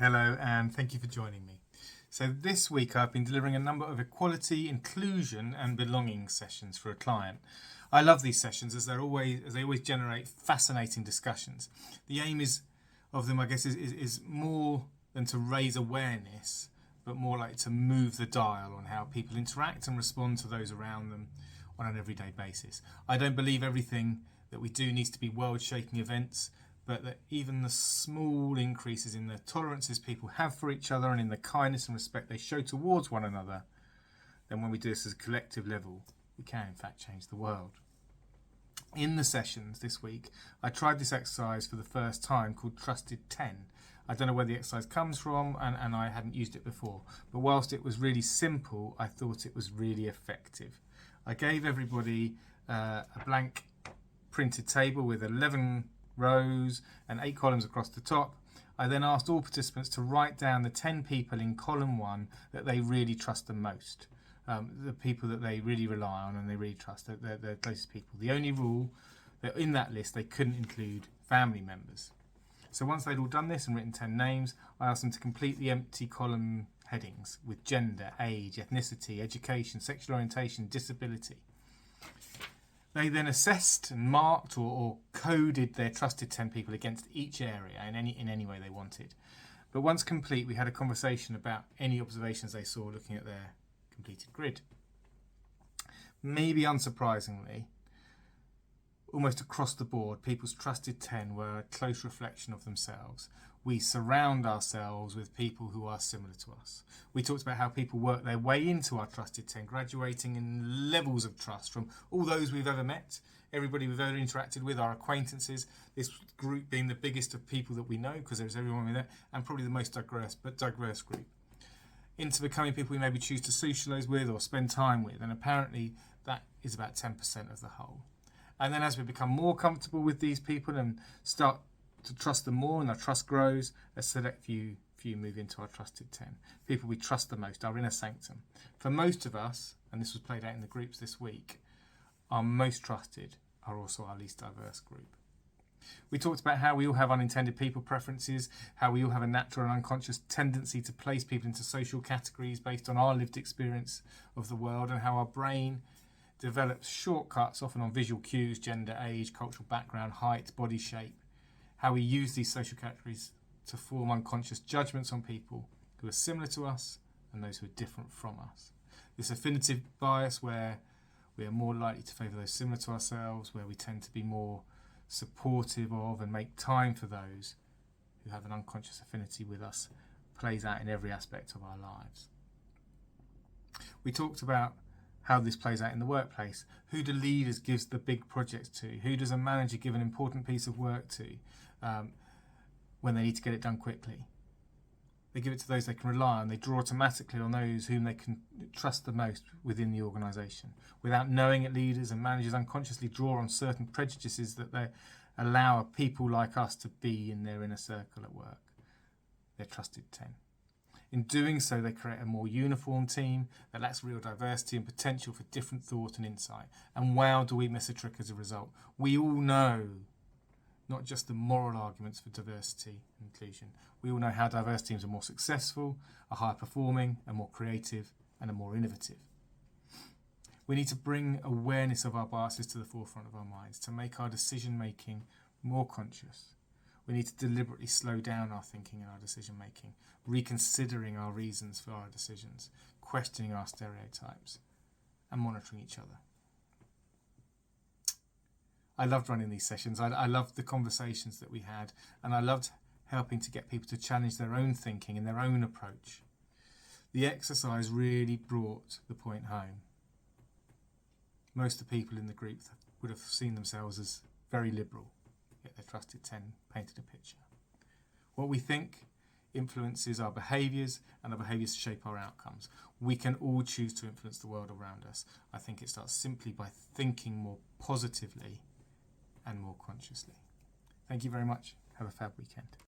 Hello, and thank you for joining me. So this week I've been delivering a number of equality, inclusion and belonging sessions for a client. I love these sessions as they always generate fascinating discussions. The aim of them, I guess, is more than to raise awareness, but more like to move the dial on how people interact and respond to those around them on an everyday basis. I don't believe everything that we do needs to be world-shaking events, but that even the small increases in the tolerances people have for each other and in the kindness and respect they show towards one another, then when we do this as a collective level, we can in fact change the world. In the sessions this week, I tried this exercise for the first time called Trusted 10. I don't know where the exercise comes from and I hadn't used it before, but whilst it was really simple, I thought it was really effective. I gave everybody a blank printed table with 11 rows and 8 columns across the top. I then asked all participants to write down the 10 people in column 1 that they really trust the most, the people that they really rely on and they really trust, the closest people. The only rule that in that list they couldn't include family members. So once they'd all done this and written 10 names, I asked them to complete the empty column headings with gender, age, ethnicity, education, sexual orientation, disability. They then assessed and marked or coded their trusted 10 people against each area in any way they wanted. But once complete, we had a conversation about any observations they saw looking at their completed grid. Maybe unsurprisingly, almost across the board, people's trusted 10 were a close reflection of themselves. We surround ourselves with people who are similar to us. We talked about how people work their way into our trusted 10, graduating in levels of trust from all those we've ever met, everybody we've ever interacted with, our acquaintances, this group being the biggest of people that we know because there's everyone we know, and probably the most diverse group, into becoming people we maybe choose to socialise with or spend time with, and apparently that is about 10% of the whole. And then as we become more comfortable with these people and start to trust them more and our trust grows, a select few move into our trusted 10. People we trust the most, our inner sanctum. For most of us, and this was played out in the groups this week, our most trusted are also our least diverse group. We talked about how we all have unintended people preferences, how we all have a natural and unconscious tendency to place people into social categories based on our lived experience of the world, and how our brain develops shortcuts, often on visual cues, gender, age, cultural background, height, body shape, how we use these social categories to form unconscious judgments on people who are similar to us and those who are different from us. This affinitive bias where we are more likely to favour those similar to ourselves, where we tend to be more supportive of and make time for those who have an unconscious affinity with us, plays out in every aspect of our lives. We talked about how this plays out in the workplace. Who do leaders give the big projects to? Who does a manager give an important piece of work to when they need to get it done quickly? They give it to those they can rely on. They draw automatically on those whom they can trust the most within the organisation. Without knowing it, leaders and managers unconsciously draw on certain prejudices that they allow people like us to be in their inner circle at work, their trusted 10. In doing so, they create a more uniform team that lacks real diversity and potential for different thought and insight. And wow, do we miss a trick as a result. We all know not just the moral arguments for diversity and inclusion. We all know how diverse teams are more successful, are higher performing, are more creative, and are more innovative. We need to bring awareness of our biases to the forefront of our minds to make our decision making more conscious. We need to deliberately slow down our thinking and our decision making, reconsidering our reasons for our decisions, questioning our stereotypes, and monitoring each other. I loved running these sessions. I loved the conversations that we had, and I loved helping to get people to challenge their own thinking and their own approach. The exercise really brought the point home. Most of the people in the group would have seen themselves as very liberal, yet their trusted 10 painted a picture. What we think influences our behaviours, and our behaviours shape our outcomes. We can all choose to influence the world around us. I think it starts simply by thinking more positively and more consciously. Thank you very much. Have a fab weekend.